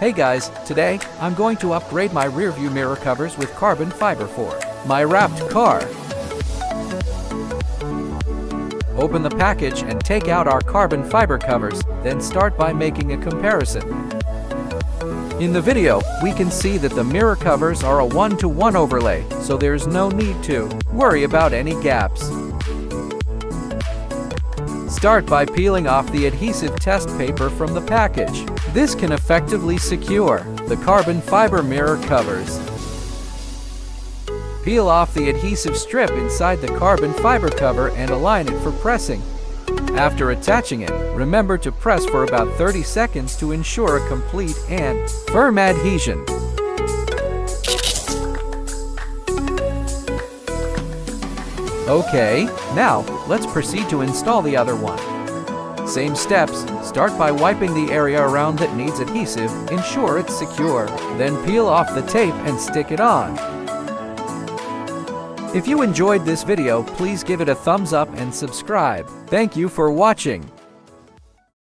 Hey guys, today I'm going to upgrade my rearview mirror covers with carbon fiber for my wrapped car. Open the package and take out our carbon fiber covers, then start by making a comparison. In the video, we can see that the mirror covers are a 1-to-1 overlay, so there's no need to worry about any gaps. Start by peeling off the adhesive test paper from the package. This can effectively secure the carbon fiber mirror covers. Peel off the adhesive strip inside the carbon fiber cover and align it for pressing. After attaching it, remember to press for about 30 seconds to ensure a complete and firm adhesion. Okay, now let's proceed to install the other one. Same steps, start by wiping the area around that needs adhesive, ensure it's secure, then peel off the tape and stick it on. If you enjoyed this video, please give it a thumbs up and subscribe. Thank you for watching.